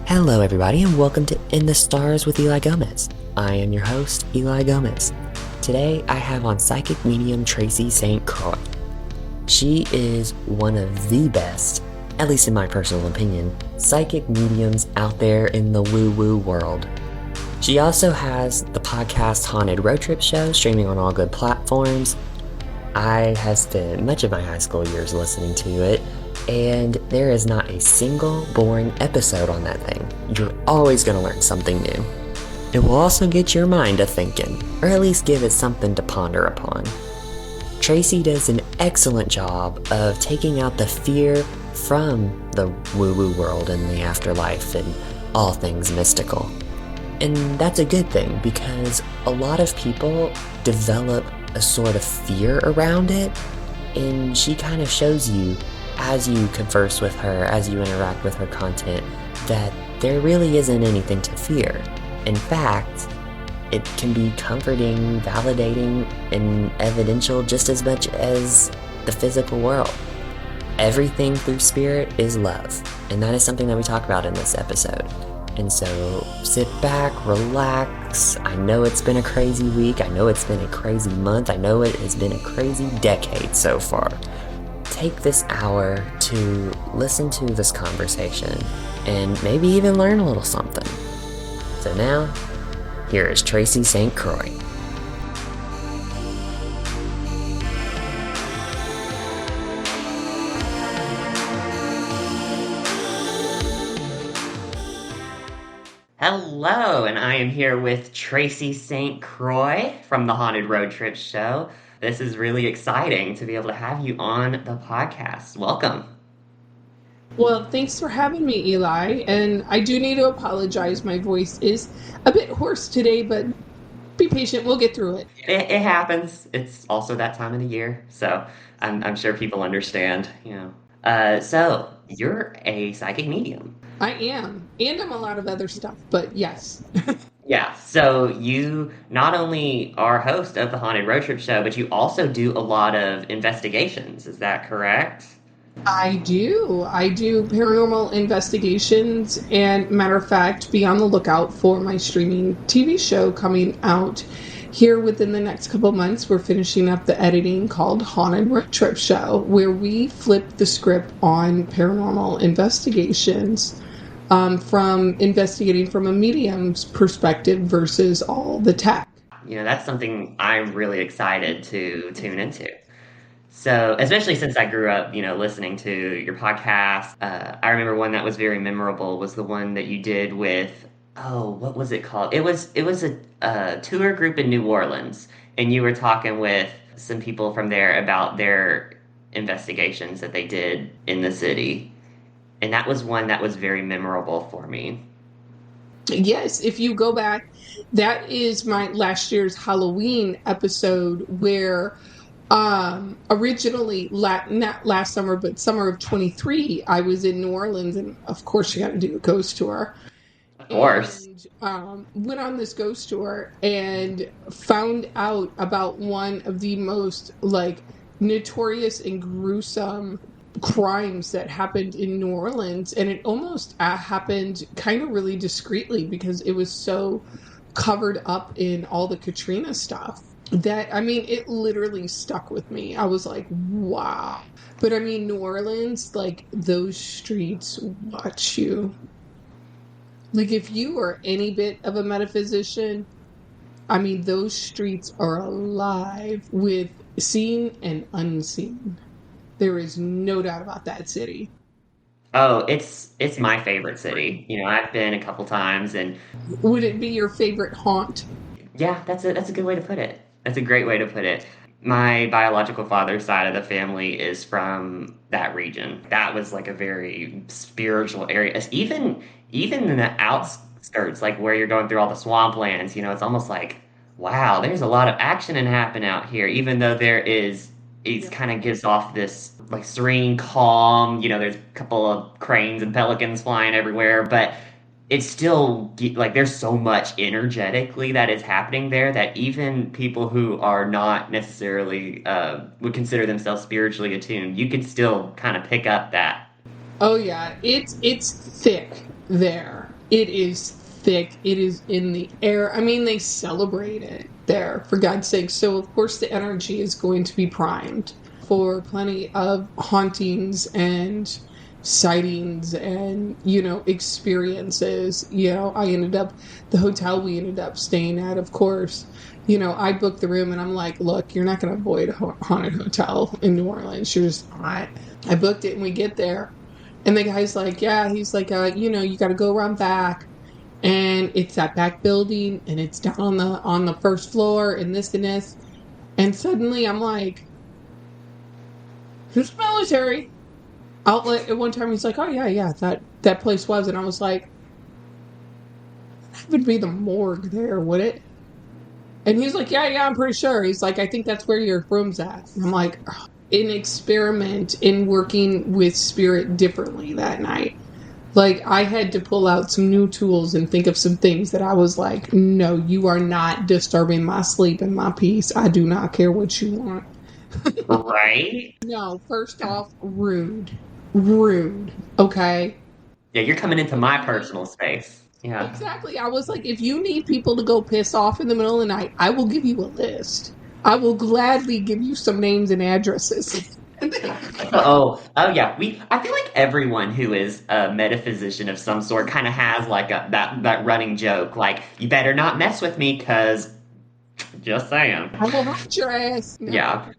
Hello, everybody, and welcome to In the Stars with Eli Gomez. I am your host, Eli Gomez. Today, I have on psychic medium Tracy St. Croi. She is one of the best, at least in my personal opinion, psychic mediums out there in the woo-woo world. She also has the podcast Haunted Road Trip Show, streaming on all good platforms. I have spent much of my high school years listening to it, and there is not a single boring episode on that thing. You're always going to learn something new. It will also get your mind a thinking, or at least give it something to ponder upon. Tracy does an excellent job of taking out the fear from the woo-woo world and the afterlife and all things mystical. And that's a good thing, because a lot of people develop a sort of fear around it, and she kind of shows you, as you converse with her, as you interact with her content, that there really isn't anything to fear. In fact, it can be comforting, validating, and evidential just as much as the physical world. Everything through spirit is love, and that is something that we talk about in this episode. And so sit back, relax. I know it's been a crazy week. I know it's been a crazy month. I know it has been a crazy decade so far. Take this hour to listen to this conversation and maybe even learn a little something. So now, here is Tracy St. Croi. Hello, and I am here with Tracy St. Croi from the Haunted Road Trip Show. This is really exciting to be able to have you on the podcast. Welcome. Well, thanks for having me, Eli. And I do need to apologize. My voice is a bit hoarse today, but be patient. We'll get through it. It happens. It's also that time of the year, so I'm sure people understand. So you're a psychic medium. I am. And I'm a lot of other stuff, but yes. Yeah, so you not only are host of the Haunted Road Trip Show, but you also do a lot of investigations. Is that correct? I do. I do paranormal investigations, and matter of fact, be on the lookout for my streaming TV show coming out here within the next couple months. We're finishing up the editing called Haunted Road Trip Show, where we flip the script on paranormal investigations. From investigating from a medium's perspective versus all the tech. That's something I'm really excited to tune into. So, especially since I grew up, listening to your podcast. I remember one that was very memorable was the one that you did with, what was it called? It was a tour group in New Orleans, and you were talking with some people from there about their investigations that they did in the city. And that was one that was very memorable for me. Yes, if you go back, that is my last year's Halloween episode where originally, not last summer, but summer of 23, I was in New Orleans, and of course you got to do a ghost tour. Of course. And, went on this ghost tour and found out about one of the most, notorious and gruesome crimes that happened in New Orleans, and it almost happened kind of really discreetly because it was so covered up in all the Katrina stuff that, it literally stuck with me. I was like, wow. But New Orleans, those streets watch you. If you are any bit of a metaphysician, those streets are alive with seen and unseen. There is no doubt about that city. Oh, it's my favorite city. I've been a couple times, and would it be your favorite haunt? Yeah, that's a good way to put it. That's a great way to put it. My biological father's side of the family is from that region. That was a very spiritual area. Even in the outskirts, where you're going through all the swamplands, it's almost like, wow, there's a lot of action and happen out here, even though it kind of gives off this serene calm. There's a couple of cranes and pelicans flying everywhere, but it's still there's so much energetically that is happening there that even people who are not necessarily would consider themselves spiritually attuned, you could still kind of pick up that. Oh yeah, it's thick there. It is thick. It is in the air. I mean, they celebrate it there, for God's sake. So, of course, the energy is going to be primed for plenty of hauntings and sightings and, experiences. The hotel we ended up staying at, of course, I booked the room and I'm like, look, you're not going to avoid a haunted hotel in New Orleans. You're just not. I booked it and we get there. And the guy's like, yeah, he's like, you got to go around back, and it's that back building, and it's down on the first floor, and this and this. And suddenly, I'm like, who's military outlet? At one time, he's like, oh yeah, that place was, and I was like, that would be the morgue there, would it? And he's like, yeah, I'm pretty sure. He's like, I think that's where your room's at. And I'm like, ugh. An experiment in working with spirit differently that night. Like, I had to pull out some new tools and think of some things that I was like, no, you are not disturbing my sleep and my peace. I do not care what you want. Right? No, first off, rude. Rude. Okay? Yeah, you're coming into my personal space. Yeah. Exactly. I was like, if you need people to go piss off in the middle of the night, I will give you a list. I will gladly give you some names and addresses. Oh yeah. I feel like everyone who is a metaphysician of some sort kind of has like that running joke, like you better not mess with me, cause just saying. I will hurt your ass. No. Yeah.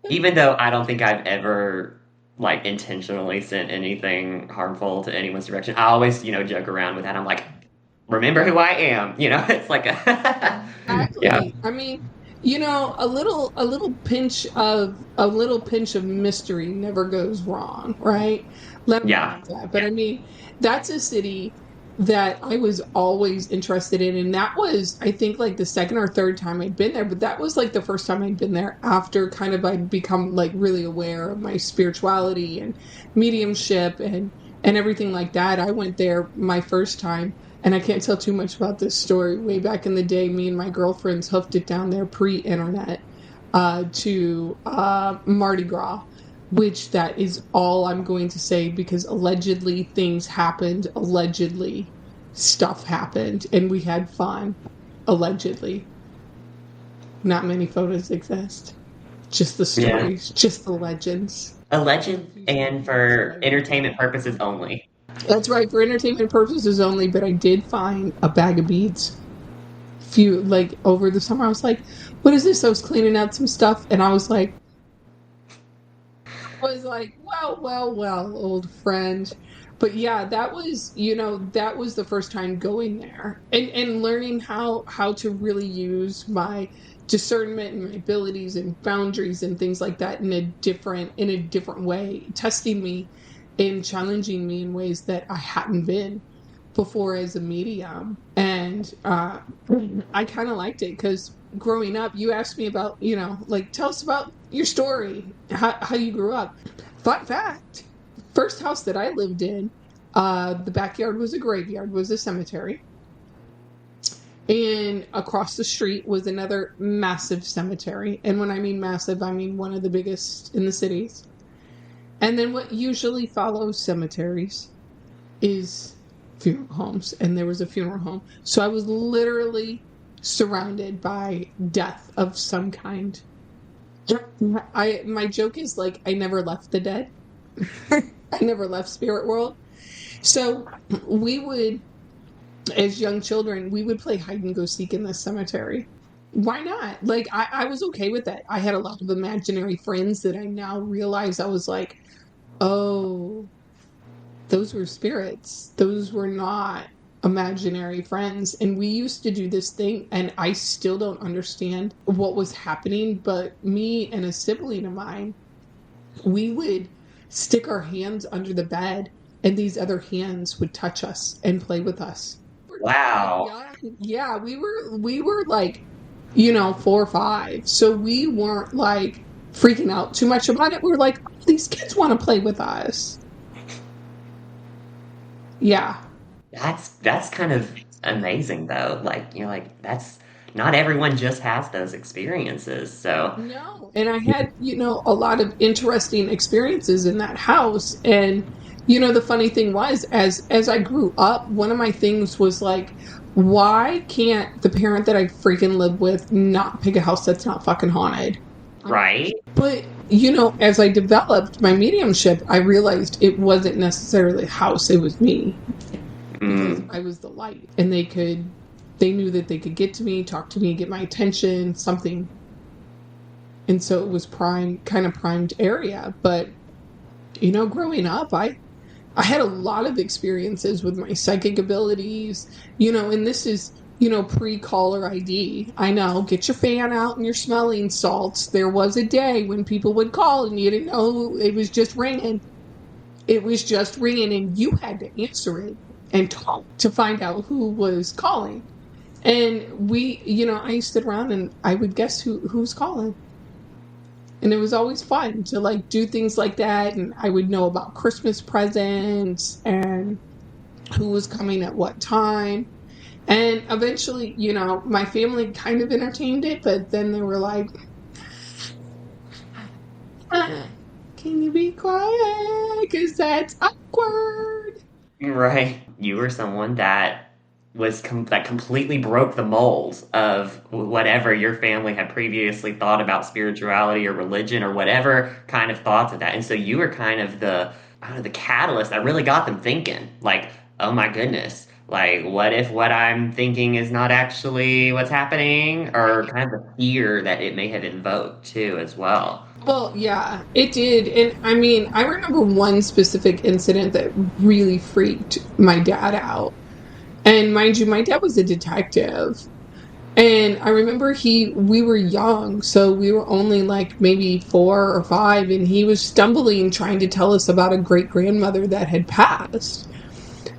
Even though I don't think I've ever like intentionally sent anything harmful to anyone's direction, I always joke around with that. I'm like, remember who I am. It's like Exactly. yeah. I mean, a little pinch of mystery never goes wrong, right? Let me Yeah. know that. But I mean, that's a city that I was always interested in, and that was, I think, like the second or third time I'd been there. But that was like the first time I'd been there after kind of I'd become like really aware of my spirituality and mediumship and everything like that. I went there my first time. And I can't tell too much about this story. Way back in the day, me and my girlfriends hoofed it down there pre-internet to Mardi Gras, which that is all I'm going to say, because allegedly things happened. Allegedly stuff happened, and we had fun. Allegedly. Not many photos exist. Just the stories, just the legends. A legend and for entertainment purposes only. That's right, for entertainment purposes only, but I did find a bag of beads. Over the summer, I was like, what is this? I was cleaning out some stuff, and I was like, well, old friend. But yeah, that was the first time going there and learning how to really use my discernment and my abilities and boundaries and things like that in a different way, testing me and challenging me in ways that I hadn't been before as a medium. And I kind of liked it, because growing up, you asked me about, tell us about your story, how you grew up. Fun fact, first house that I lived in, the backyard was a graveyard, was a cemetery. And across the street was another massive cemetery. And when I mean massive, I mean one of the biggest in the cities. And then what usually follows cemeteries is funeral homes. And there was a funeral home. So I was literally surrounded by death of some kind. My joke is like, I never left the dead. I never left spirit world. So we would, as young children, we would play hide and go seek in the cemetery. Why not? Like, I was okay with that. I had a lot of imaginary friends that I now realize I was like, oh, those were spirits. Those were not imaginary friends. And we used to do this thing, and I still don't understand what was happening, but me and a sibling of mine, we would stick our hands under the bed, and these other hands would touch us and play with us. Wow. Yeah, we were like, 4 or 5. So we weren't like freaking out too much about it. We were like, oh, these kids want to play with us. Yeah. That's kind of amazing though. Like that's not everyone just has those experiences. So No. And I had, a lot of interesting experiences in that house. And, the funny thing was, as I grew up, one of my things was like, why can't the parent that I freaking live with not pick a house that's not fucking haunted? Right? But, as I developed my mediumship, I realized it wasn't necessarily a house, it was me. Because I was the light. And they knew that they could get to me, talk to me, get my attention, something. And so it was kind of primed area. But, growing up, I had a lot of experiences with my psychic abilities, and this is, pre-caller ID. I know, get your fan out and your smelling salts. There was a day when people would call and you didn't know, it was just ringing. It was just ringing and you had to answer it and talk to find out who was calling. And I used to sit around and I would guess who's calling. And it was always fun to like do things like that. And I would know about Christmas presents and who was coming at what time. And eventually, my family kind of entertained it, but then they were like, can you be quiet? Because that's awkward. Right. You were someone that that completely broke the mold of whatever your family had previously thought about spirituality or religion or whatever kind of thoughts of that. And so you were kind of the catalyst that really got them thinking, like, oh my goodness, like what if what I'm thinking is not actually what's happening, or kind of the fear that it may have invoked too as well. Well, yeah, it did. And I mean, I remember one specific incident that really freaked my dad out. And mind you, my dad was a detective. And I remember we were young, so we were only like maybe 4 or 5, and he was stumbling trying to tell us about a great grandmother that had passed.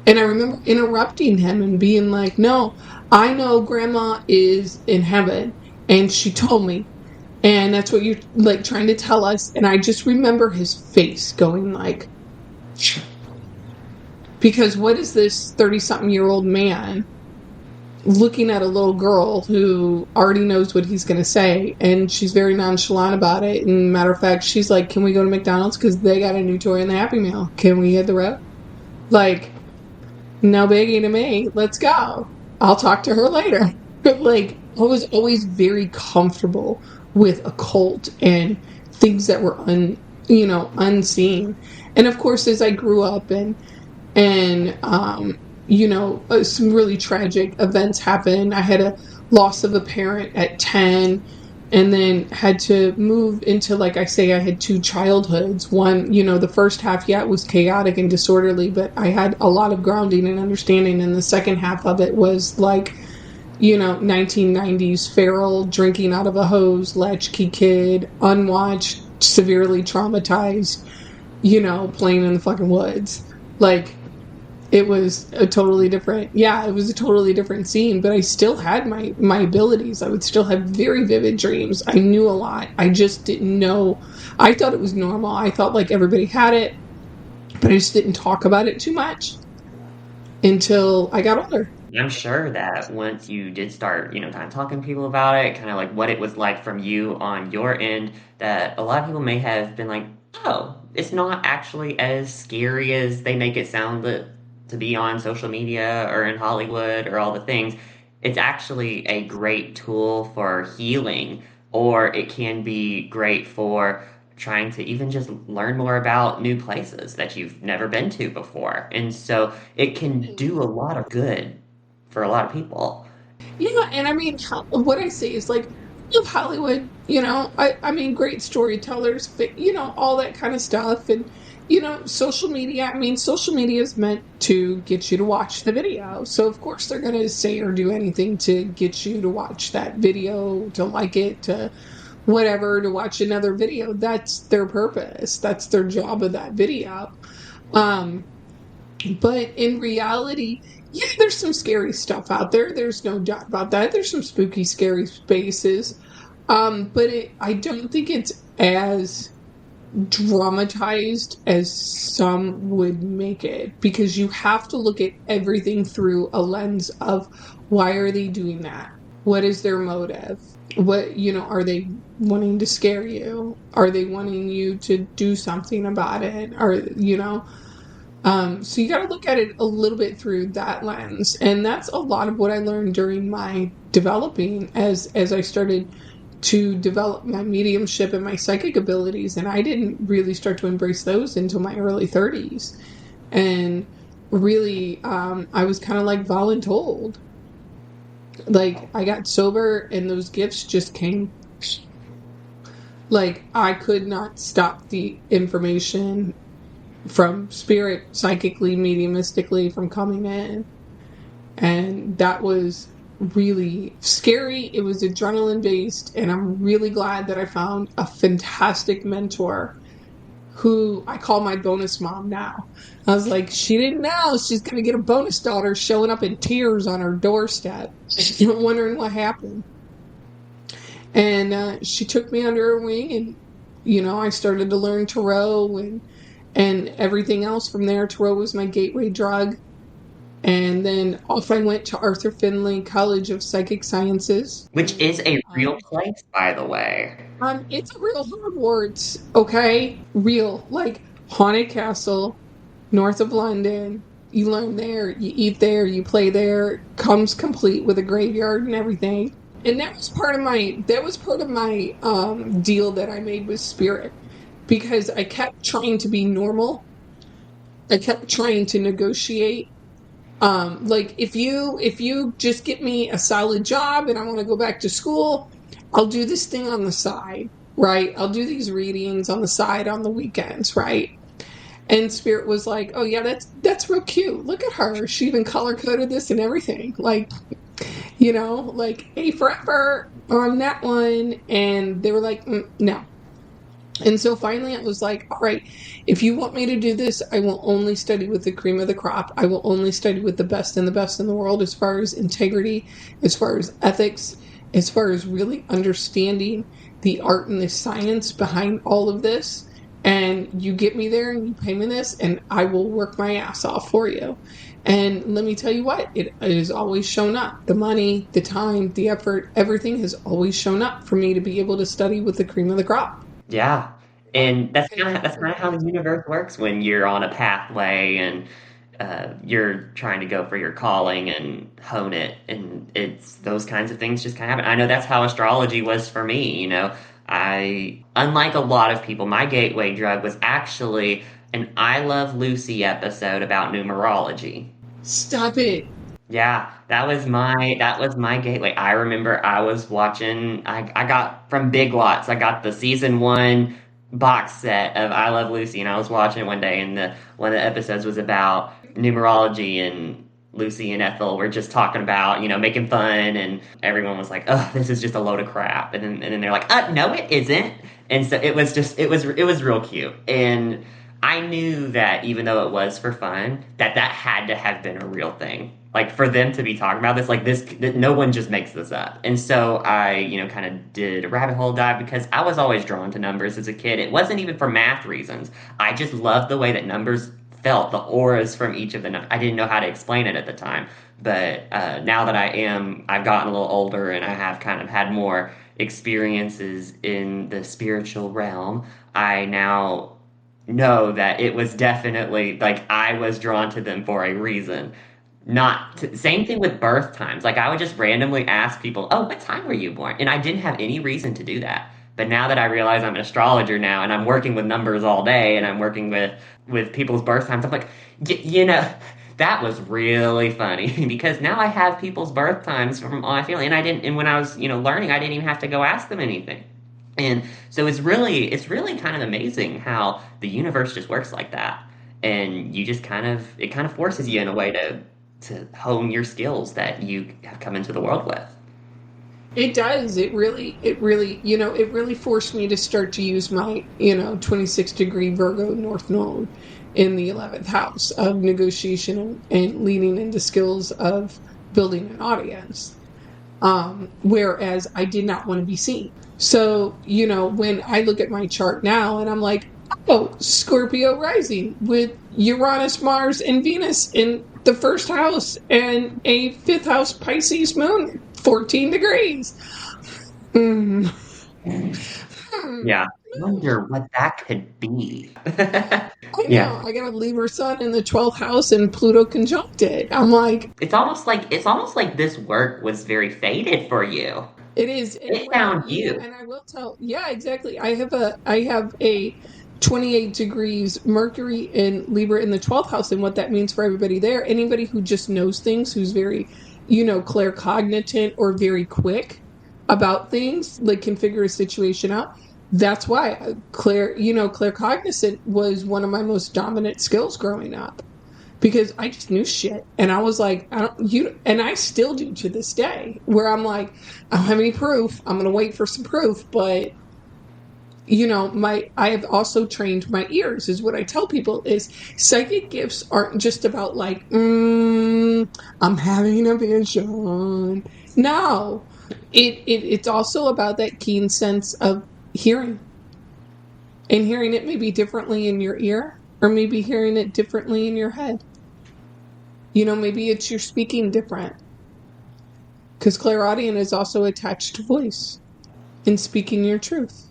And I remember interrupting him and being like, no, I know grandma is in heaven, and she told me. And that's what you're like trying to tell us. And I just remember his face going like, because what is this 30-something-year-old man looking at a little girl who already knows what he's going to say, and she's very nonchalant about it. And matter of fact, she's like, can we go to McDonald's because they got a new toy in the Happy Meal? Can we hit the road? Like, no biggie to me. Let's go. I'll talk to her later. But like, I was always very comfortable with occult and things that were unseen. And of course, as I grew up and some really tragic events happened. I had a loss of a parent at 10, and then had to move into, like I say, I had 2 childhoods. One, the first half, it was chaotic and disorderly, but I had a lot of grounding and understanding. And the second half of it was like, 1990s feral, drinking out of a hose, latchkey kid, unwatched, severely traumatized, playing in the fucking woods. Like, it was a totally different scene, but I still had my abilities. I would still have very vivid dreams. I knew a lot. I just didn't know. I thought it was normal. I thought like everybody had it, but I just didn't talk about it too much until I got older. I'm sure that once you did start, kind of talking to people about it, kind of like what it was like from you on your end, that a lot of people may have been like, oh, it's not actually as scary as they make it sound to be on social media or in Hollywood or all the things. It's actually a great tool for healing, or it can be great for trying to even just learn more about new places that you've never been to before. And so it can do a lot of good for a lot of people. Yeah, and I mean, what I say is like, I love Hollywood, I mean, great storytellers, all that kind of stuff. And, social media, social media is meant to get you to watch the video. So, of course, they're going to say or do anything to get you to watch that video, to like it, to whatever, to watch another video. That's their purpose. That's their job of that video. But in reality, there's some scary stuff out there. There's no doubt about that. There's some spooky, scary spaces. But I don't think it's as dramatized as some would make it, because you have to look at everything through a lens of, why are they doing that? What is their motive? What, are they wanting to scare you? Are they wanting you to do something about it? Or, So you got to look at it a little bit through that lens, and that's a lot of what I learned during my developing as I started to develop my mediumship and my psychic abilities, and I didn't really start to embrace those until my early 30s. And really, I was kind of like voluntold. Like, I got sober, and those gifts just came. Like, I could not stop the information from spirit, psychically, mediumistically, from coming in. And that was really scary. It was adrenaline based, and I'm really glad that I found a fantastic mentor who I call my bonus mom now. I was like, she didn't know she's going to get a bonus daughter showing up in tears on her doorstep, wondering what happened. And she took me under her wing, and I started to learn tarot and everything else from there. Tarot was my gateway drug. And then off I went to Arthur Findlay College of Psychic Sciences. Which is a real place, by the way. It's a real Hogwarts, okay? Real, like haunted castle, north of London. You learn there, you eat there, you play there. Comes complete with a graveyard and everything. And that was part of my deal that I made with spirit, because I kept trying to be normal. I kept trying to negotiate. Like, if you just get me a solid job and I want to go back to school, I'll do this thing on the side, right? I'll do these readings on the side on the weekends, right? And Spirit was like, oh yeah, that's real cute. Look at her. She even color coded this and everything. Like, like A for effort on that one. And they were like, no. And so finally I was like, all right, if you want me to do this, I will only study with the cream of the crop. I will only study with the best and the best in the world as far as integrity, as far as ethics, as far as really understanding the art and the science behind all of this. And you get me there and you pay me this, and I will work my ass off for you. And let me tell you what, it has always shown up. The money, the time, the effort, everything has always shown up for me to be able to study with the cream of the crop. Yeah. And that's kind of how the universe works when you're on a pathway and you're trying to go for your calling and hone it, and it's those kinds of things just kind of happen. I know that's how astrology was for me. Unlike a lot of people, my gateway drug was actually an I Love Lucy episode about numerology. Stop it. Yeah, that was my gateway. I remember I was watching. I got from Big Lots. I got the season 1 box set of I Love Lucy, and I was watching it one day, and one of the episodes was about numerology, and Lucy and Ethel were just talking about making fun, and everyone was like, "Oh, this is just a load of crap," and then they're like, no, it isn't." And so it was real cute, and I knew that even though it was for fun, that had to have been a real thing. Like, for them to be talking about this, like this, no one just makes this up. And so I, kind of did a rabbit hole dive, because I was always drawn to numbers as a kid. It wasn't even for math reasons. I just loved the way that numbers felt, the auras from each of the numbers. I didn't know how to explain it at the time. But now that I've gotten a little older, and I have kind of had more experiences in the spiritual realm, I now know that it was definitely, like, I was drawn to them for a reason. Same thing with birth times. Like, I would just randomly ask people, "Oh, what time were you born?" And I didn't have any reason to do that. But now that I realize I'm an astrologer now, and I'm working with numbers all day, and I'm working with people's birth times, I'm like, that was really funny, because now I have people's birth times from all my family, and when I was learning, I didn't even have to go ask them anything. And so it's really kind of amazing how the universe just works like that, and you just it kind of forces you in a way to hone your skills that you have come into the world with. It does. It really forced me to start to use my 26-degree Virgo North Node in the 11th house of negotiation and leading into skills of building an audience. Whereas I did not want to be seen. So, when I look at my chart now and I'm like, oh, Scorpio rising with Uranus, Mars, and Venus in the first house, and a 5th house Pisces moon, 14 degrees. Yeah. wonder what that could be. I know. Yeah. I got a Libra sun in the 12th house and Pluto conjunct it. I'm like, It's almost like this work was very fated for you. it is, and It found you. and I will tell, yeah, exactly. I have a 28 degrees Mercury in Libra in the 12th house, and what that means for everybody there, anybody who just knows things, who's very, claircognizant or very quick about things, like can figure a situation out. That's why claircognizant was one of my most dominant skills growing up because I just knew shit. And I was like, and I still do to this day, where I'm like, I don't have any proof. I'm going to wait for some proof. But, I have also trained my ears, is what I tell people is psychic gifts aren't just about like, I'm having a vision. No, it's also about that keen sense of hearing, and hearing it maybe differently in your ear or maybe hearing it differently in your head. Maybe it's you're speaking different. Because clairaudient is also attached to voice and speaking your truth.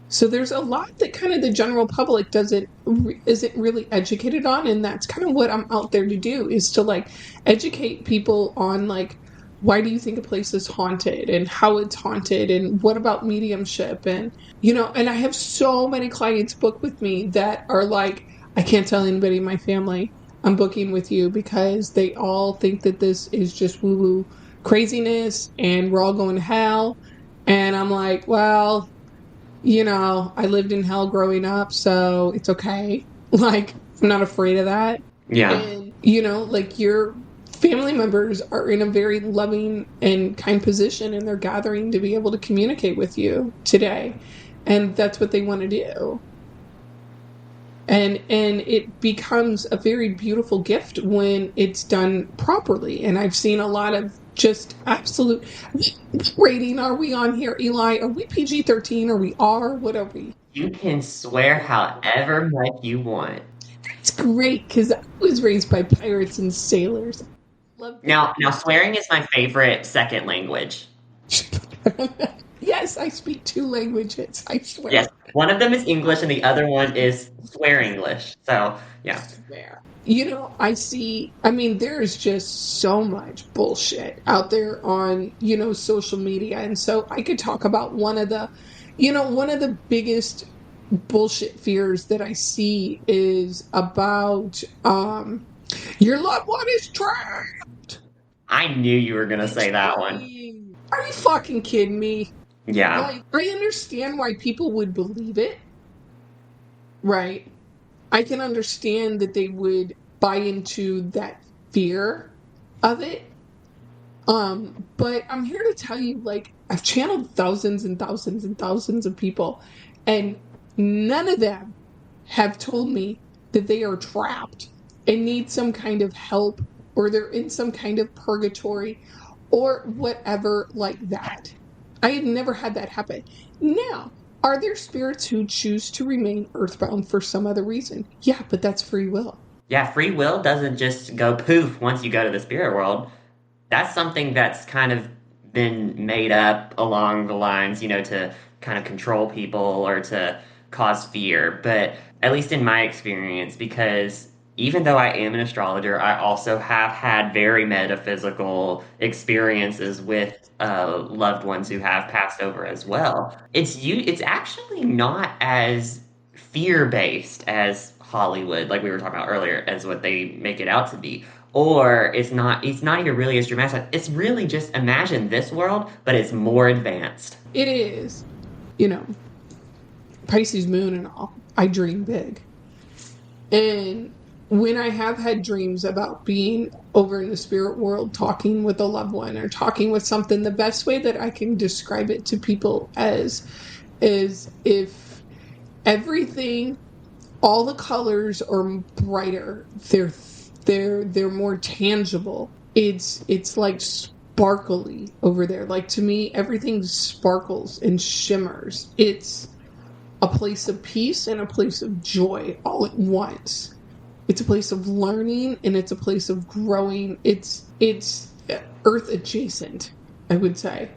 So there's a lot that kind of the general public isn't really educated on, and that's kind of what I'm out there to do, is to like educate people on like, why do you think a place is haunted and how it's haunted and what about mediumship, and and I have so many clients book with me that are like, I can't tell anybody in my family I'm booking with you because they all think that this is just woo-woo craziness and we're all going to hell. And I'm like, well, I lived in hell growing up, so it's okay. Like, I'm not afraid of that. Yeah. And, like your family members are in a very loving and kind position, and they're gathering to be able to communicate with you today. And that's what they want to do. And it becomes a very beautiful gift when it's done properly. And I've seen a lot of just absolute rating. Are we on here, Eli? Are we PG-13? Are we R? What are we? You can swear however much you want. It's great because I was raised by pirates and sailors. Love Now, swearing is my favorite second language. Yes, I speak 2 languages. I swear. Yes, one of them is English and the other one is swear English. So, yeah. There. There's just so much bullshit out there on, social media. And so I could talk about one of the biggest bullshit fears that I see is about, your loved one is trapped. I knew you were going to say that one. Are you fucking kidding me? Yeah. Like, I understand why people would believe it. Right. I can understand that they would buy into that fear of it. But I'm here to tell you, like, I've channeled thousands and thousands and thousands of people, and none of them have told me that they are trapped and need some kind of help, or they're in some kind of purgatory or whatever like that. I have never had that happen. Now, are there spirits who choose to remain earthbound for some other reason? Yeah, but that's free will. Yeah, free will doesn't just go poof once you go to the spirit world. That's something that's kind of been made up along the lines, to kind of control people or to cause fear. But at least in my experience, because even though I am an astrologer, I also have had very metaphysical experiences with loved ones who have passed over as well. It's actually not as fear-based as Hollywood, like we were talking about earlier, as what they make it out to be. Or it's not even really as dramatic. It's really just imagine this world, but it's more advanced. It is. Pisces moon and all. I dream big. And when I have had dreams about being over in the spirit world, talking with a loved one or talking with something, the best way that I can describe it to people is if everything, all the colors are brighter, they're more tangible. It's like sparkly over there. Like, to me, everything sparkles and shimmers. It's a place of peace and a place of joy all at once. It's a place of learning and it's a place of growing. It's earth adjacent, I would say.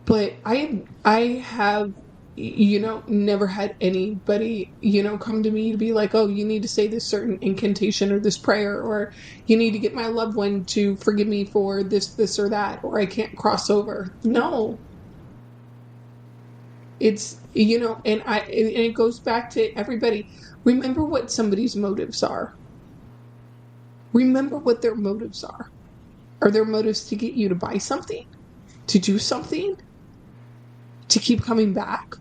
But I have never had anybody, come to me to be like, oh, you need to say this certain incantation or this prayer, or you need to get my loved one to forgive me for this, or that, or I can't cross over. No. It's, and it goes back to everybody. Remember what somebody's motives are. Remember what their motives are. Are their motives to get you to buy something? To do something? To keep coming back?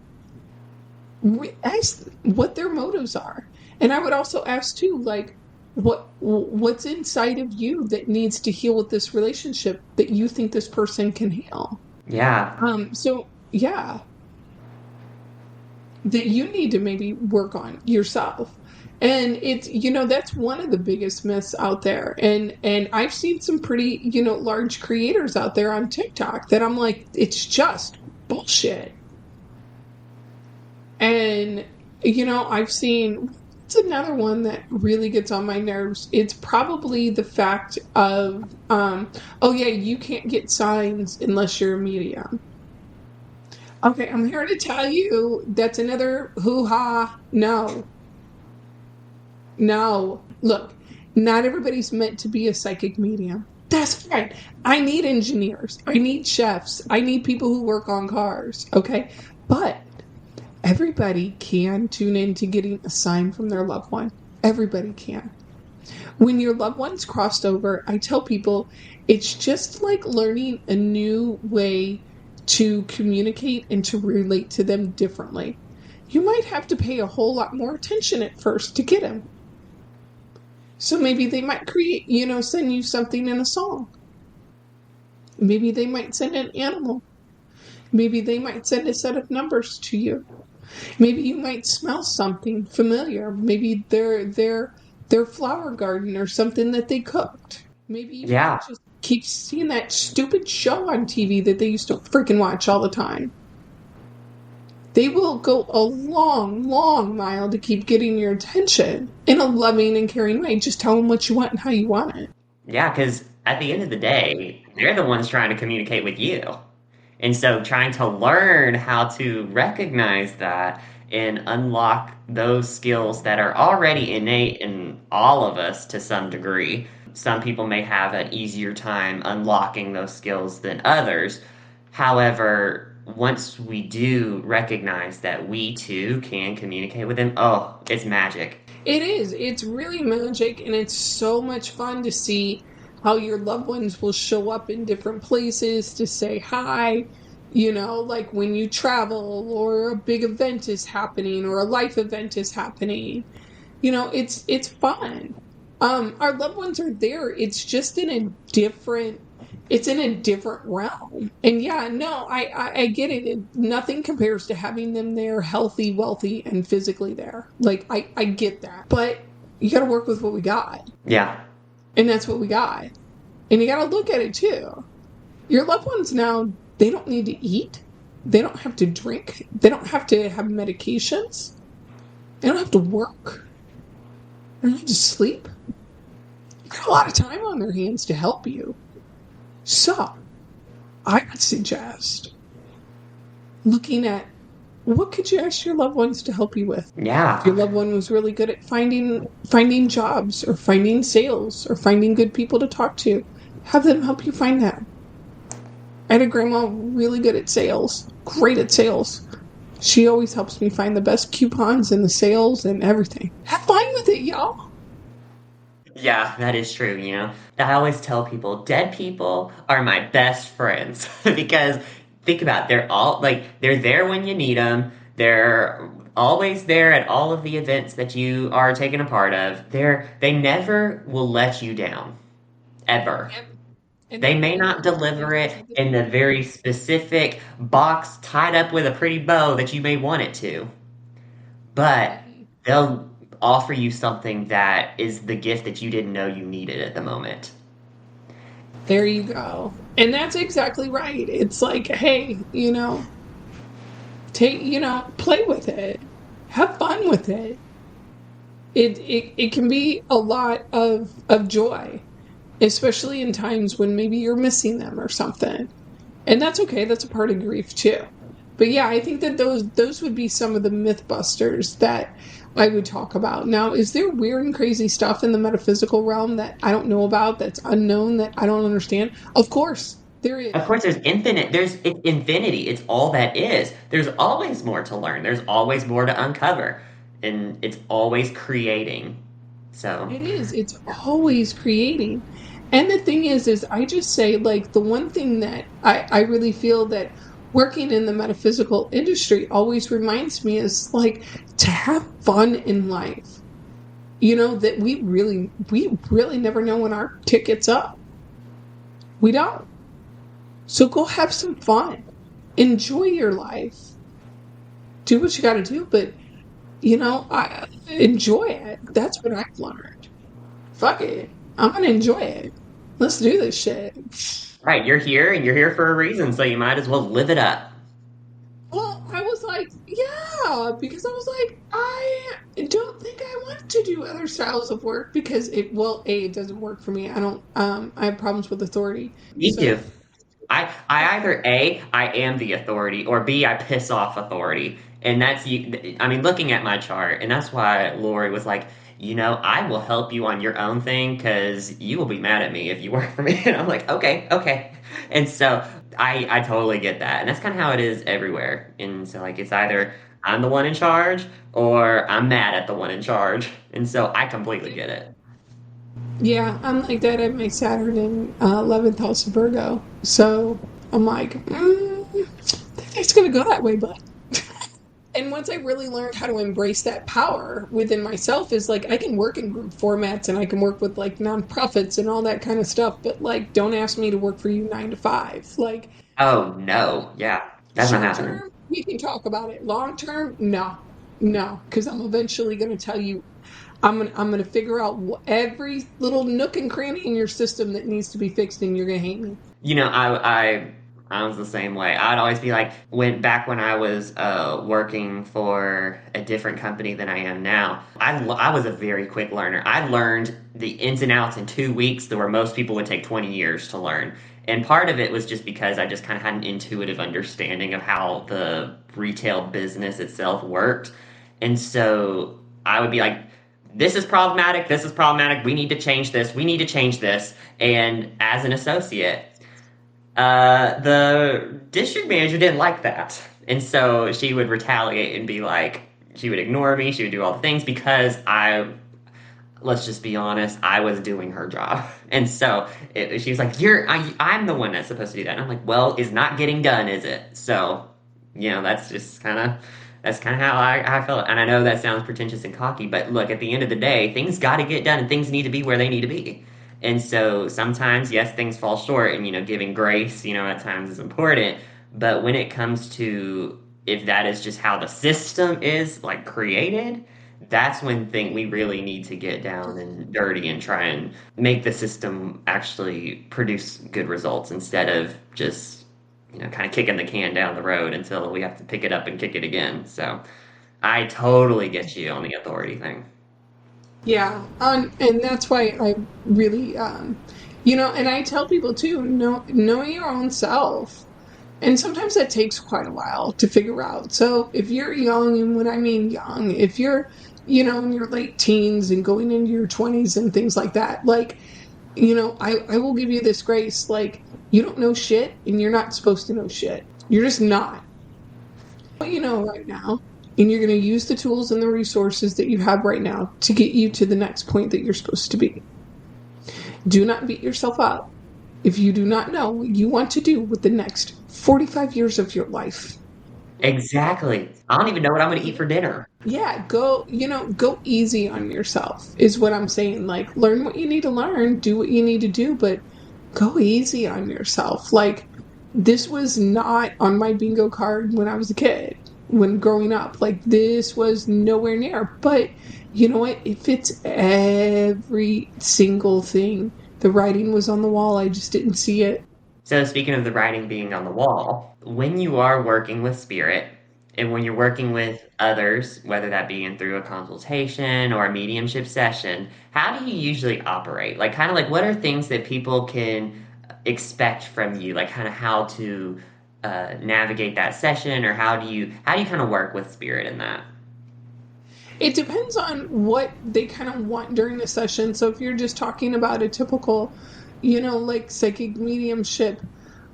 Ask what their motives are. And I would also ask too, like, what's inside of you that needs to heal with this relationship that you think this person can heal? Yeah. So yeah, that you need to maybe work on yourself. And it's, that's one of the biggest myths out there. And I've seen some pretty, large creators out there on TikTok that I'm like, it's just bullshit. And, I've seen, it's another one that really gets on my nerves. It's probably the fact of, oh yeah, you can't get signs unless you're a medium. Okay, I'm here to tell you that's another hoo-ha. No. Look, not everybody's meant to be a psychic medium. That's fine. I need engineers. I need chefs. I need people who work on cars. Okay? But everybody can tune into getting a sign from their loved one. Everybody can. When your loved one's crossed over, I tell people it's just like learning a new way to communicate and to relate to them differently. You might have to pay a whole lot more attention at first to get them. So maybe they might create, send you something in a song. Maybe they might send an animal. Maybe they might send a set of numbers to you. Maybe you might smell something familiar. Maybe their flower garden or something that they cooked. Maybe you might just keep seeing that stupid show on TV that they used to freaking watch all the time. They will go a long, long mile to keep getting your attention in a loving and caring way. Just tell them what you want and how you want it. Yeah, because at the end of the day, they're the ones trying to communicate with you. And so trying to learn how to recognize that and unlock those skills that are already innate in all of us to some degree. Some people may have an easier time unlocking those skills than others. However, once we do recognize that we too can communicate with them, oh, it's magic. It is. It's really magic, and it's so much fun to see how your loved ones will show up in different places to say hi. Like when you travel or a big event is happening or a life event is happening. It's fun. Our loved ones are there. It's just in a different realm. And yeah, no, I get it. Nothing compares to having them there, healthy, wealthy, and physically there. Like, I get that. But you got to work with what we got. Yeah. And that's what we got. And you got to look at it too. Your loved ones now, they don't need to eat. They don't have to drink. They don't have to have medications. They don't have to work. They don't have to sleep. They got a lot of time on their hands to help you. So, I would suggest looking at what could you ask your loved ones to help you with? Yeah. If your loved one was really good at finding jobs or finding sales or finding good people to talk to, have them help you find that. I had a grandma really good at sales, great at sales. She always helps me find the best coupons and the sales and everything. Have fun with it, y'all. Yeah, that is true, I always tell people, dead people are my best friends. Because, think about it, they're there when you need them. They're always there at all of the events that you are taking a part of. They never will let you down. Ever. They may not deliver it in the very specific box tied up with a pretty bow that you may want it to. But they'll offer you something that is the gift that you didn't know you needed at the moment. There you go. And that's exactly right. It's like, hey, play with it. Have fun with it. It can be a lot of joy, especially in times when maybe you're missing them or something. And that's okay. That's a part of grief too. But yeah, I think that those would be some of the myth busters that I would talk about. Now, is there weird and crazy stuff in the metaphysical realm that I don't know about, that's unknown, that I don't understand? Of course, there Of is. course, it's infinity. It's all that is. There's always more to learn. There's always more to uncover. And it's always creating. So, It is. It's always creating. And the thing is I just say, like, the one thing that I really feel that working in the metaphysical industry always reminds me is like to have fun in life. You know, that we really never know when our ticket's up. We don't. So go have some fun. Enjoy your life. Do what you got to do, but I enjoy it. That's what I've learned. Fuck it. I'm gonna enjoy it. Let's do this shit. right, you're here and you're here for a reason, so you might as well live it up. Well, I was like, yeah, because I was like, I don't think I want to do other styles of work because it doesn't work for me. I don't, I have problems with authority. Me So, too. I either A, I am the authority, or B, I piss off authority. And that's you. I mean, looking at my chart, and that's why Lori was like, I will help you on your own thing because you will be mad at me if you work for me. And I'm like, okay, okay. And so I totally get that. And that's kind of how it is everywhere. And so, like, it's either I'm the one in charge or I'm mad at the one in charge. And so I completely get it. yeah, I'm like that at my Saturn in 11th house of Virgo. So I'm like, I think it's gonna go that way, but and once I really learned how to embrace that power within myself is like I can work in group formats and I can work with like nonprofits and all that kind of stuff, but like don't ask me to work for you 9 to 5. Like Oh, no. Yeah, that's not short happening. term, we can talk about it. Long term, no. No, because I'm eventually going to tell you I'm gonna figure out every little nook and cranny in your system that needs to be fixed, and you're gonna hate me. I was the same way. I'd always be like, when I was working for a different company than I am now, I was a very quick learner. I learned the ins and outs in 2 weeks, where most people would take 20 years to learn. And part of it was just because I just kind of had an intuitive understanding of how the retail business itself worked. And so I would be like, this is problematic, this is problematic, we need to change this, we need to change this. And as an associate, the district manager didn't like that. And so she would retaliate and be like, she would ignore me, she would do all the things because let's just be honest, I was doing her job. And so she was like, I'm the one that's supposed to do that. And I'm like, well, it's not getting done, is it? So, that's kind of how I felt. And I know that sounds pretentious and cocky, but look, at the end of the day, things got to get done and things need to be where they need to be. And so sometimes, yes, things fall short, and giving grace, at times is important. But when it comes to if that is just how the system is like created, that's when we really need to get down and dirty and try and make the system actually produce good results instead of just kind of kicking the can down the road until we have to pick it up and kick it again. So I totally get you on the authority thing. Yeah, and that's why I really, and I tell people too, know your own self. And sometimes that takes quite a while to figure out. So if you're young, and when I mean young, if you're, in your late teens and going into your 20s and things like that, like, I will give you this grace. Like, you don't know shit and you're not supposed to know shit. You're just not. What you know right now. And you're going to use the tools and the resources that you have right now to get you to the next point that you're supposed to be. Do not beat yourself up if you do not know what you want to do with the next 45 years of your life. Exactly. I don't even know what I'm going to eat for dinner. Yeah, go easy on yourself is what I'm saying. Like, learn what you need to learn, do what you need to do, but go easy on yourself. Like, this was not on my bingo card when I was a kid, when growing up. Like, this was nowhere near. But you know what? It fits every single thing. The writing was on the wall. I just didn't see it. So, speaking of the writing being on the wall, when you are working with spirit and when you're working with others, whether that be in through a consultation or a mediumship session, how do you usually operate? Like, kind of like what are things that people can expect from you? Like, kind of how to navigate that session, or how do you kind of work with spirit in that? It depends on what they kind of want during the session. So if you're just talking about a typical, like psychic mediumship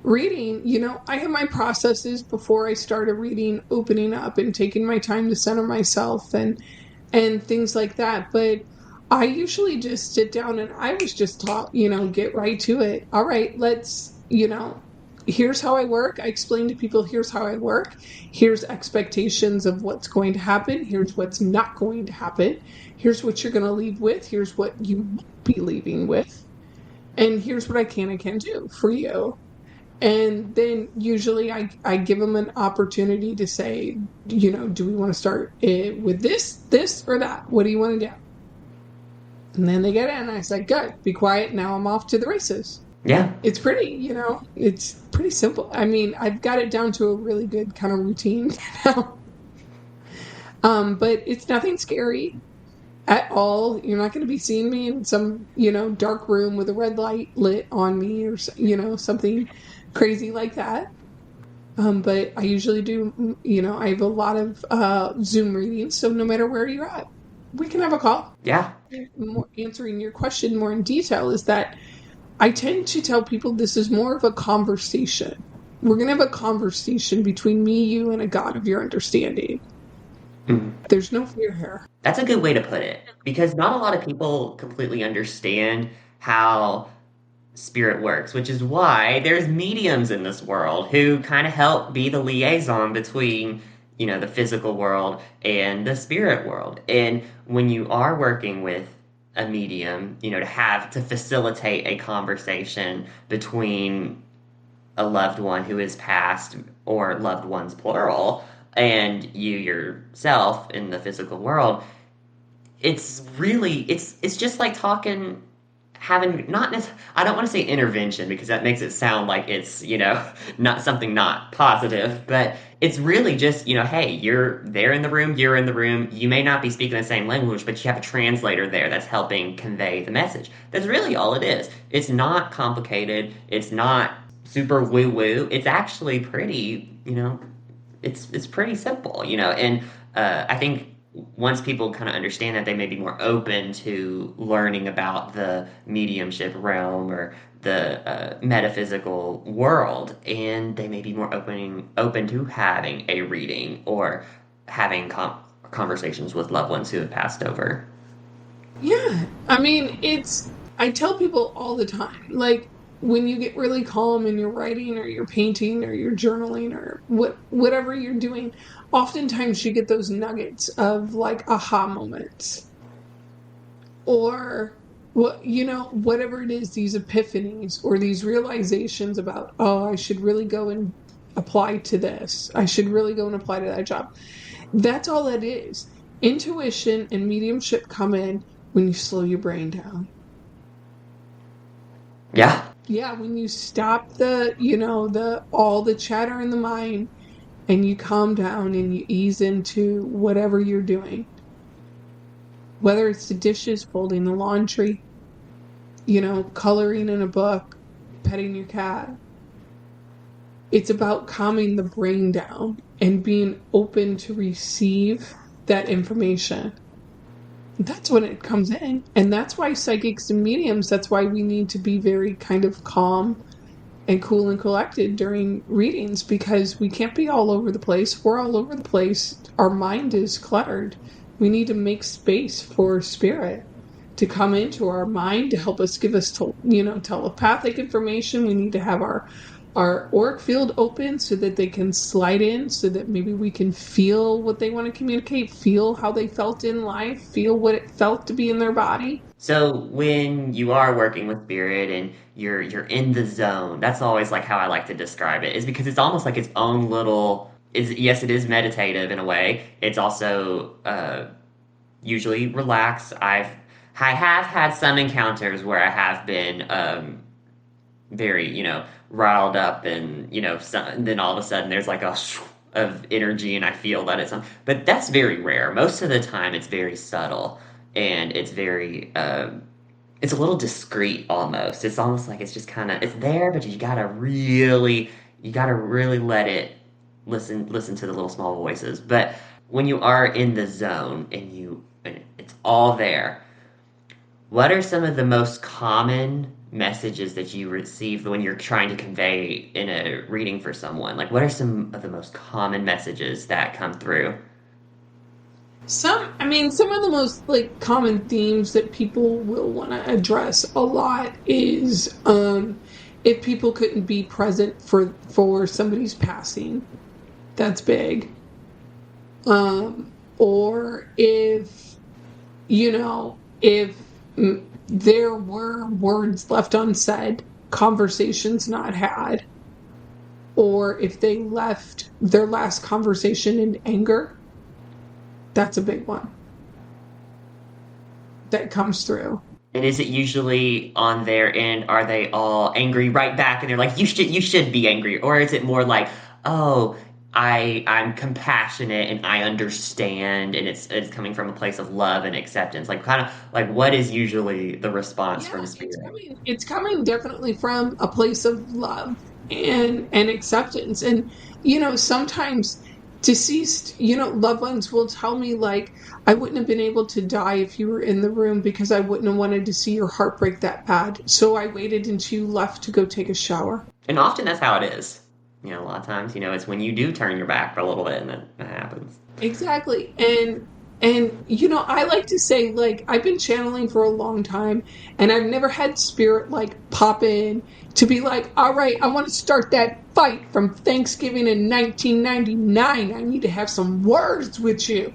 reading, I have my processes before I start a reading, opening up and taking my time to center myself and things like that. But I usually just sit down and I was just taught, get right to it. All right, here's how I work. I explain to people, here's how I work. Here's expectations of what's going to happen. Here's what's not going to happen. Here's what you're going to leave with. Here's what you won't be leaving with. And here's what I can and can't do for you. And then usually I give them an opportunity to say, do we want to start with this, or that? What do you want to do? And then they get it, and I say, good, be quiet. Now I'm off to the races. Yeah. It's it's pretty simple. I mean, I've got it down to a really good kind of routine now. But it's nothing scary at all. You're not going to be seeing me in some, dark room with a red light lit on me or, something crazy like that. But I usually do, I have a lot of Zoom readings. So no matter where you're at, we can have a call. Yeah. Answering your question more in detail is that I tend to tell people this is more of a conversation. We're going to have a conversation between me, you, and a God of your understanding. Mhm. There's no fear here. That's a good way to put it, because not a lot of people completely understand how spirit works, which is why there's mediums in this world who kind of help be the liaison between, the physical world and the spirit world. And when you are working with a medium, to facilitate a conversation between a loved one who is passed, or loved ones plural, and you yourself in the physical world, it's just like talking, having not I don't want to say intervention, because that makes it sound like it's, not something not positive, but it's really just, hey, you're there in the room, you're in the room, you may not be speaking the same language, but you have a translator there that's helping convey the message. That's really all it is. It's not complicated, it's not super woo woo. It's actually pretty, it's pretty simple, and I think once people kind of understand that, they may be more open to learning about the mediumship realm or the metaphysical world, and they may be more open to having a reading or having conversations with loved ones who have passed over. Yeah. I mean, I tell people all the time, like, when you get really calm and you're writing or you're painting or you're journaling or whatever you're doing, oftentimes you get those nuggets of like aha moments, or whatever it is, these epiphanies or these realizations about, oh, I should really go and apply to this. I should really go and apply to that job. That's all it is. Intuition and mediumship come in when you slow your brain down. Yeah. Yeah, when you stop all the chatter in the mind, and you calm down and you ease into whatever you're doing. Whether it's the dishes, folding the laundry, coloring in a book, petting your cat. It's about calming the brain down and being open to receive that information. That's when it comes in. And that's why psychics and mediums, that's why we need to be very kind of calm and cool and collected during readings, because we can't be all over the place. We're all over the place. Our mind is cluttered. We need to make space for spirit to come into our mind to help us, give us telepathic information. We need to have our auric field open so that they can slide in, so that maybe we can feel what they want to communicate, feel how they felt in life, feel what it felt to be in their body. So when you are working with spirit and you're in the zone, that's always like how I like to describe it, is because it's almost like its own little. Yes, it is meditative in a way. It's also usually relaxed. I have had some encounters where I have been very, riled up, and then all of a sudden there's like a of energy, and I feel that it's on. But that's very rare. Most of the time, it's very subtle, and it's very it's a little discreet almost. It's almost like it's just kind of, it's there, but you gotta really, you got to really let it listen to the little small voices. But when you are in the zone and it's all there, what are some of the most common messages that you receive when you're trying to convey in a reading for someone? Like, what are some of the most common messages that come through? Some of the most like common themes that people will want to address a lot is if people couldn't be present for somebody's passing, that's big. Or if there were words left unsaid, conversations not had, or if they left their last conversation in anger, that's a big one that comes through. And is it usually on their end? Are they all angry right back, and they're like, "You should be angry," or is it more like, "Oh, I'm compassionate and I understand," and it's coming from a place of love and acceptance? Like, kind of like, what is usually the response Yeah, from spirit? it's coming definitely from a place of love and acceptance. And sometimes deceased, loved ones will tell me like, I wouldn't have been able to die if you were in the room because I wouldn't have wanted to see your heart break that bad. So I waited until you left to go take a shower. And often that's how it is. A lot of times, it's when you do turn your back for a little bit and then that happens. Exactly. And I like to say like I've been channeling for a long time and I've never had spirit like pop in to be like, "All right, I want to start that fight from Thanksgiving in 1999. I need to have some words with you."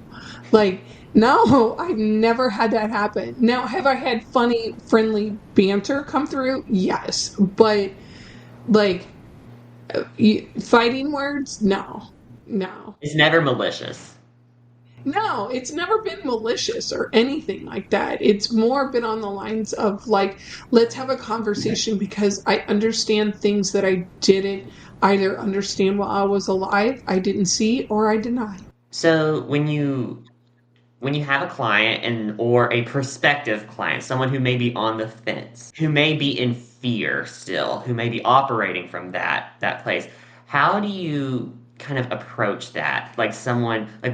Like, no, I've never had that happen. Now, have I had funny, friendly banter come through? Yes. But like fighting words? No. No. It's never malicious. No, it's never been malicious or anything like that. It's more been on the lines of like, let's have a conversation because I understand things that I didn't either understand while I was alive, I didn't see, or I denied. So when you have a client or a prospective client, someone who may be on the fence, who may be in fear still, who may be operating from that place, how do you kind of approach that? Like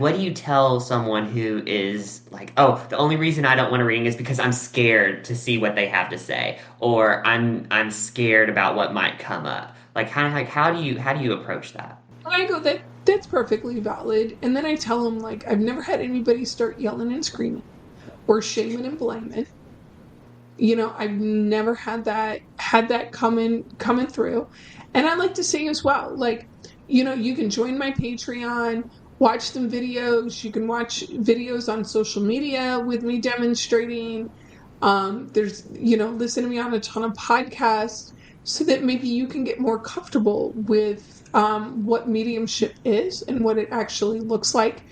what do you tell someone who is like, "Oh, the only reason I don't want a reading is because I'm scared to see what they have to say, or I'm scared about what might come up." Like kind of like how do you approach that? And I go, that's perfectly valid. And then I tell them like, I've never had anybody start yelling and screaming or shaming and blaming. I've never had that coming through. And I like to say as well, like, you can join my Patreon, watch some videos. You can watch videos on social media with me demonstrating. Listen to me on a ton of podcasts so that maybe you can get more comfortable with what mediumship is and what it actually looks like.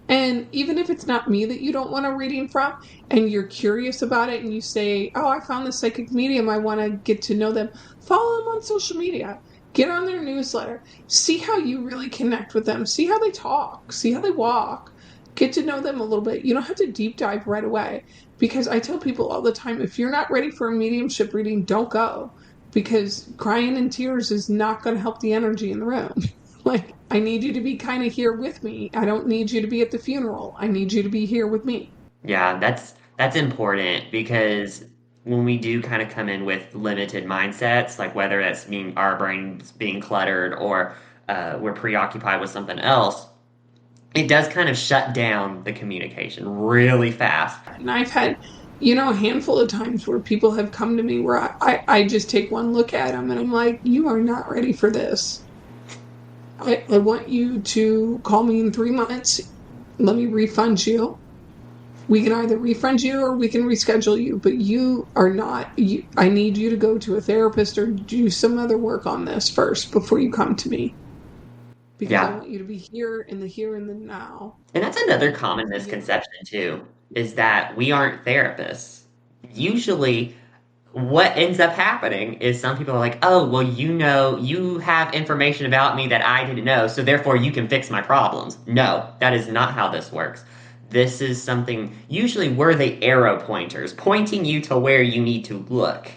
And even if it's not me that you don't want a reading from and you're curious about it and you say, "Oh, I found this psychic medium, I want to get to know them," follow them on social media. Get on their newsletter. See how you really connect with them. See how they talk. See how they walk. Get to know them a little bit. You don't have to deep dive right away. Because I tell people all the time, if you're not ready for a mediumship reading, don't go. Because crying in tears is not going to help the energy in the room. Like, I need you to be kind of here with me. I don't need you to be at the funeral. I need you to be here with me. Yeah, that's important because when we do kind of come in with limited mindsets, like whether that's mean our brains being cluttered or we're preoccupied with something else, it does kind of shut down the communication really fast. And I've had, a handful of times where people have come to me where I just take one look at them and I'm like, "You are not ready for this. I want you to call me in 3 months. Let me refund you. We can either refund you or we can reschedule you, but you are not, I need you to go to a therapist or do some other work on this first before you come to me. Because I Yeah. want you to be here and the now." And that's another common misconception too, is that we aren't therapists. Usually what ends up happening is some people are like, "Oh, well, you have information about me that I didn't know, so therefore you can fix my problems." No, that is not how this works. This is something, usually we're the arrow pointers, pointing you to where you need to look.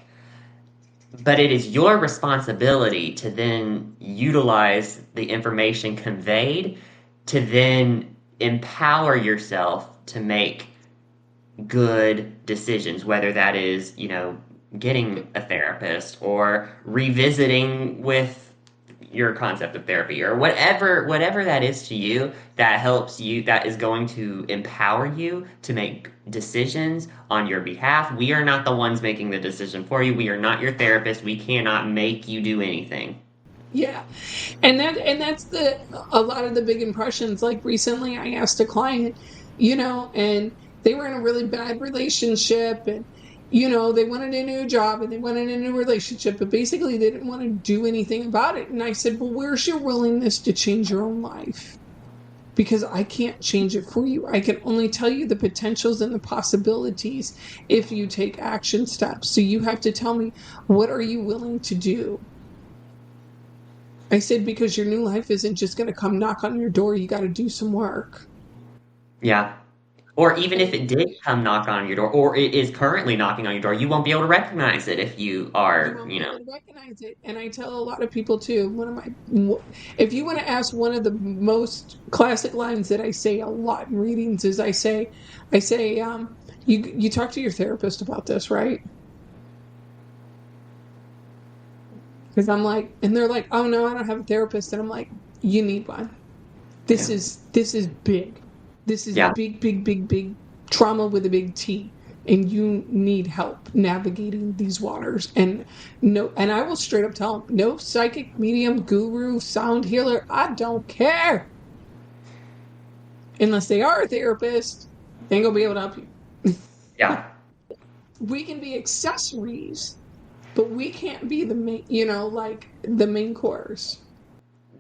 but it is your responsibility to then utilize the information conveyed to then empower yourself to make good decisions, whether that is, getting a therapist or revisiting with your concept of therapy or whatever that is to you that helps you, that is going to empower you to make decisions on your behalf. We are not the ones making the decision for you. We are not your therapist. We cannot make you do anything. Yeah. And that's a lot of the big impressions. Like recently I asked a client, and they were in a really bad relationship, and they wanted a new job and they wanted a new relationship, but basically they didn't want to do anything about it. And I said, "Well, where's your willingness to change your own life? Because I can't change it for you. I can only tell you the potentials and the possibilities if you take action steps. So you have to tell me, what are you willing to do?" I said, because your new life isn't just going to come knock on your door. You got to do some work. Yeah. Or even if it did come knock on your door, or it is currently knocking on your door, you won't be able to recognize it if you You are, won't be able to recognize it. And I tell a lot of people too, if you want to ask, one of the most classic lines that I say a lot in readings is you talk to your therapist about this, right? Because I'm like, and they're like, "Oh no, I don't have a therapist." And I'm like, "You need one. This yeah, is big. This is yeah, big, big, big, big trauma with a big T, and you need help navigating these waters." And no, and I will straight up tell them, no psychic, medium, guru, sound healer, I don't care, unless they are a therapist, they ain't gonna be able to help you. yeah. We can be accessories, but we can't be the main, like the main course.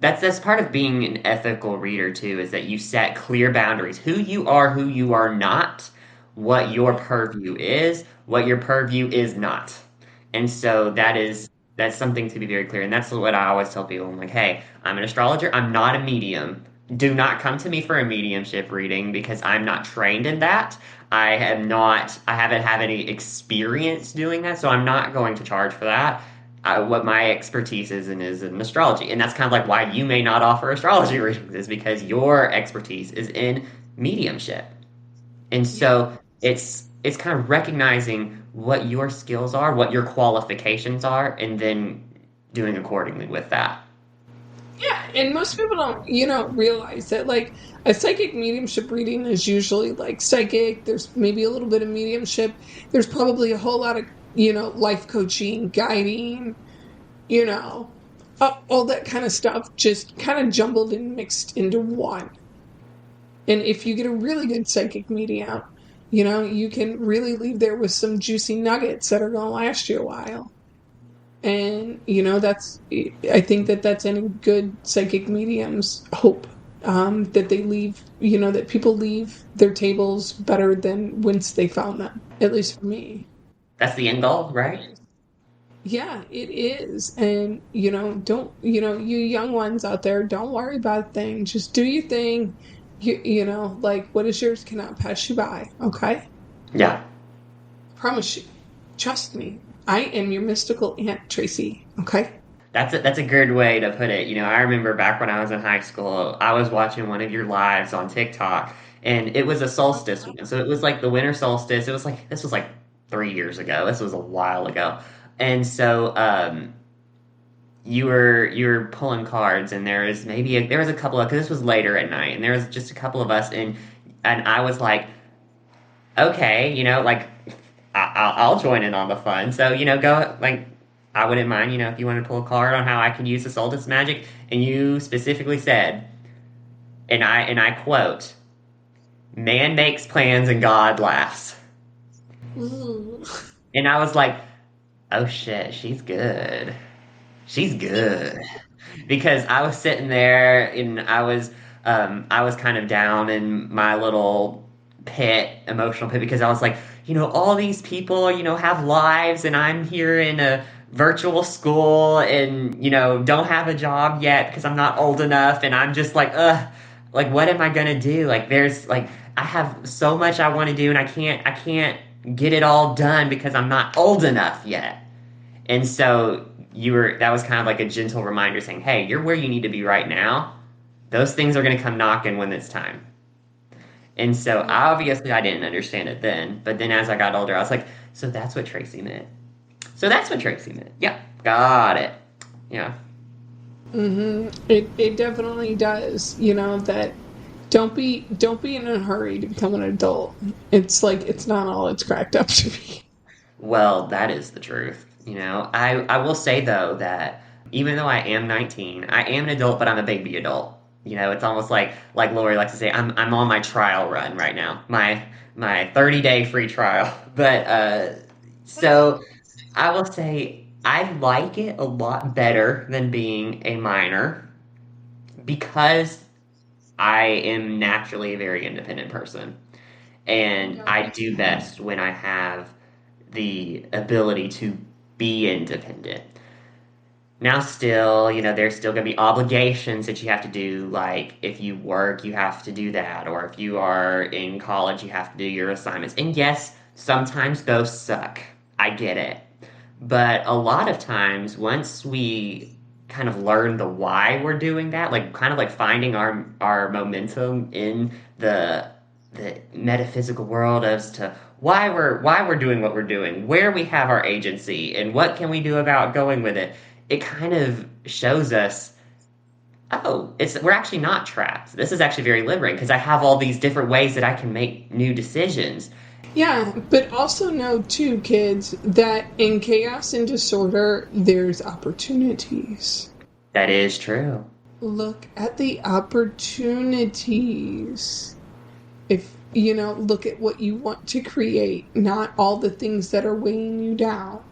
That's part of being an ethical reader too, is that you set clear boundaries. Who you are not, what your purview is, what your purview is not. And so that's something to be very clear. And that's what I always tell people. I'm like, hey, I'm an astrologer, I'm not a medium. Do not come to me for a mediumship reading because I'm not trained in that. I haven't had any experience doing that, so I'm not going to charge for that. What my expertise is in astrology, and that's kind of like why you may not offer astrology readings, is because your expertise is in mediumship. And Yeah. so it's kind of recognizing what your skills are, what your qualifications are, and then doing accordingly with that. Yeah, and most people don't, realize that like a psychic mediumship reading is usually like psychic. There's maybe a little bit of mediumship. There's probably a whole lot of, life coaching, guiding, you know, all that kind of stuff just kind of jumbled and mixed into one. And if you get a really good psychic medium, you can really leave there with some juicy nuggets that are going to last you a while. And I think that that's any good psychic medium's hope, that they leave, that people leave their tables better than whence they found them, at least for me. That's the end goal, right? Yeah, it is. And don't, you young ones out there, don't worry about things, just do your thing. Like what is yours cannot pass you by. Okay, Yeah. promise you, trust me, I am your mystical Aunt Tracy. Okay. That's a good way to put it. I remember back when I was in high school, I was watching one of your lives on TikTok, and it was a solstice one. So it was like the winter solstice. It was like this was like 3 years ago. This was a while ago. And so you were pulling cards, and there was a couple of, because this was later at night, and there was just a couple of us, and I was like, okay, like I'll join in on the fun. So go, like, I wouldn't mind, if you want to pull a card on how I can use the solstice magic. And you specifically said, and I quote, "Man makes plans and God laughs." Ooh. And I was like, oh shit, she's good. She's good. Because I was sitting there and I was kind of down in my little emotional pit, because I was like, all these people, have lives, and I'm here in a virtual school and, don't have a job yet because I'm not old enough, and I'm just like, like, what am I gonna do? Like, there's like, I have so much I want to do, and I can't get it all done because I'm not old enough yet. And so that was kind of like a gentle reminder saying, hey, you're where you need to be right now. Those things are going to come knocking when it's time. And so obviously I didn't understand it then, but then as I got older, I was like, so that's what Tracy meant. So that's what Tracy meant. Yeah, got it. Yeah. It definitely does. That don't be in a hurry to become an adult. It's like it's not all it's cracked up to be. Well, that is the truth. I will say though that even though I am 19, I am an adult, but I'm a baby adult. It's almost like Lori likes to say, I'm on my trial run right now, my 30-day free trial. But so I will say I like it a lot better than being a minor because I am naturally a very independent person, and I do best when I have the ability to be independent. Now, still, there's still going to be obligations that you have to do. Like, if you work, you have to do that. Or if you are in college, you have to do your assignments. And yes, sometimes those suck. I get it. But a lot of times, once we kind of learn the why we're doing that, like kind of like finding our momentum in the metaphysical world as to why we're doing what we're doing, where we have our agency, and what can we do about going with it. It kind of shows us, oh, we're actually not trapped. This is actually very liberating because I have all these different ways that I can make new decisions. Yeah, but also know too, kids, that in chaos and disorder, there's opportunities. That is true. Look at the opportunities. If, look at what you want to create, not all the things that are weighing you down.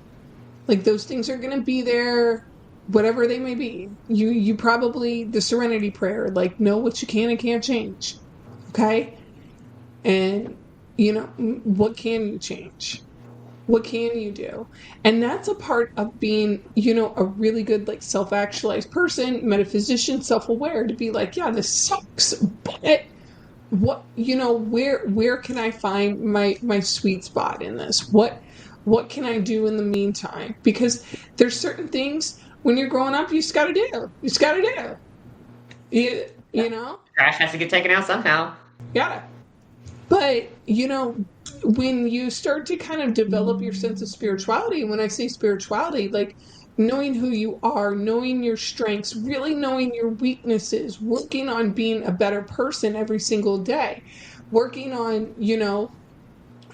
Like, those things are going to be there, whatever they may be. You probably, the serenity prayer, like, know what you can and can't change. Okay? And, what can you change? What can you do? And that's a part of being, a really good, like, self-actualized person, metaphysician, self-aware, to be like, yeah, this sucks, but what, where can I find my sweet spot in this? What can I do in the meantime? Because there's certain things when you're growing up you just gotta do. You just gotta do. You know? Trash has to get taken out somehow. Gotta. But, when you start to kind of develop your sense of spirituality, and when I say spirituality, like knowing who you are, knowing your strengths, really knowing your weaknesses, working on being a better person every single day, working on,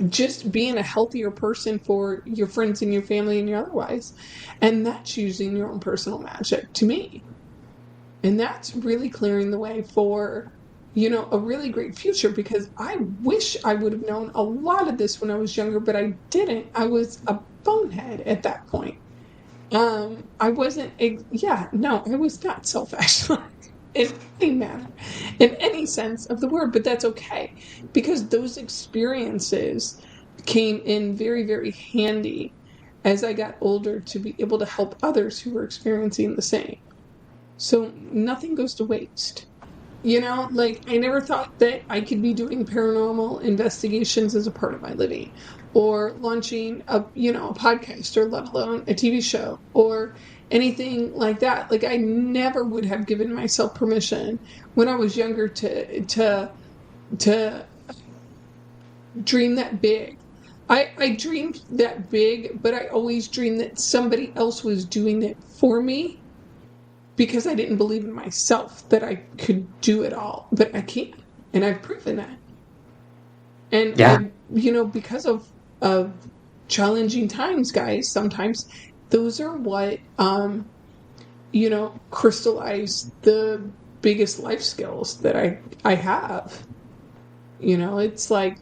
just being a healthier person for your friends and your family and your otherwise. And that's using your own personal magic to me. And that's really clearing the way for, a really great future, because I wish I would have known a lot of this when I was younger, but I didn't. I was a bonehead at that point. I wasn't, I was not self-actualized in any manner, in any sense of the word, but that's okay, because those experiences came in very, very handy as I got older to be able to help others who were experiencing the same. So nothing goes to waste. I never thought that I could be doing paranormal investigations as a part of my living, or launching a podcast, or let alone a TV show, or anything like that. Like, I never would have given myself permission when I was younger to dream that big. I dreamed that big, but I always dreamed that somebody else was doing it for me, because I didn't believe in myself that I could do it all. But I can, and I've proven that. And yeah. Because of challenging times, guys, sometimes those are what crystallize the biggest life skills that I have. It's like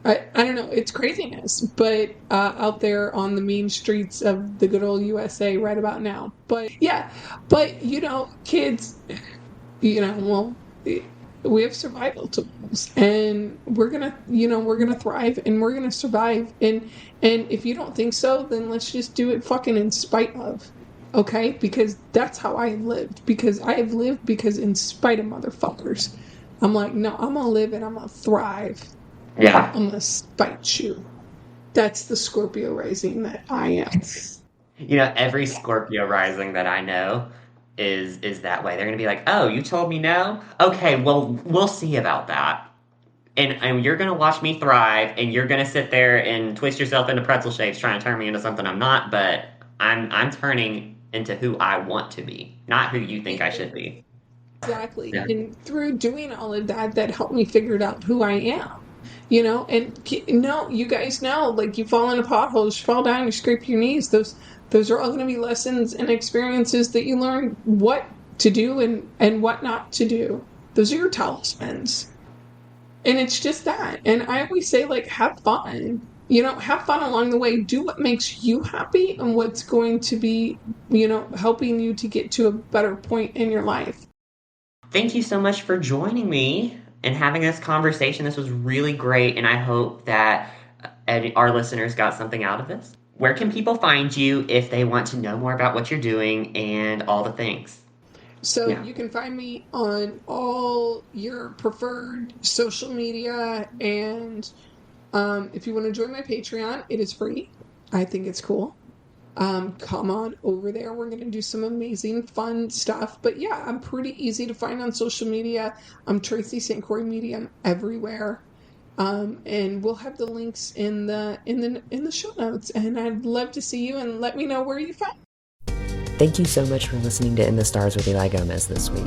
I don't know, it's craziness, but out there on the mean streets of the good old USA right about now. But yeah, kids, well, we have survival tools, and we're gonna thrive, and we're gonna survive. And if you don't think so, then let's just do it fucking in spite of, okay? Because that's how I have lived. Because I have lived because in spite of motherfuckers, I'm like, no, I'm gonna live and I'm gonna thrive. Yeah. I'm gonna spite you. That's the Scorpio rising that I am. Every Scorpio rising that I know is that way. They're gonna be like, "Oh, you told me no? Okay, well, we'll see about that." And you're gonna watch me thrive, and you're gonna sit there and twist yourself into pretzel shapes, trying to turn me into something I'm not. But I'm turning into who I want to be, not who you think I should be. Exactly. Yeah. And through doing all of that, that helped me figure out who I am. And no, you guys know, like, you fall into potholes, you fall down, you scrape your knees. Those are all going to be lessons and experiences that you learn what to do and what not to do. Those are your talismans. And it's just that. And I always say, like, have fun. Have fun along the way. Do what makes you happy and what's going to be, helping you to get to a better point in your life. Thank you so much for joining me and having this conversation. This was really great, and I hope that our listeners got something out of this. Where can people find you if they want to know more about what you're doing and all the things? So Yeah. you can find me on all your preferred social media. And if you want to join my Patreon, it is free. I think it's cool. Come on over there. We're going to do some amazing, fun stuff. But yeah, I'm pretty easy to find on social media. I'm Tracy St. Croi Medium everywhere. And we'll have the links in the show notes. And I'd love to see you, and let me know where you find. Thank you so much for listening to In the Stars with Eli Gomez this week.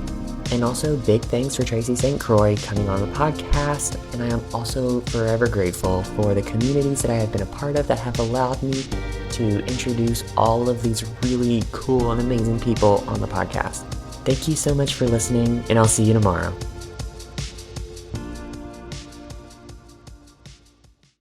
And also, big thanks for Tracy St. Croi coming on the podcast. And I am also forever grateful for the communities that I have been a part of that have allowed me to introduce all of these really cool and amazing people on the podcast. Thank you so much for listening, and I'll see you tomorrow.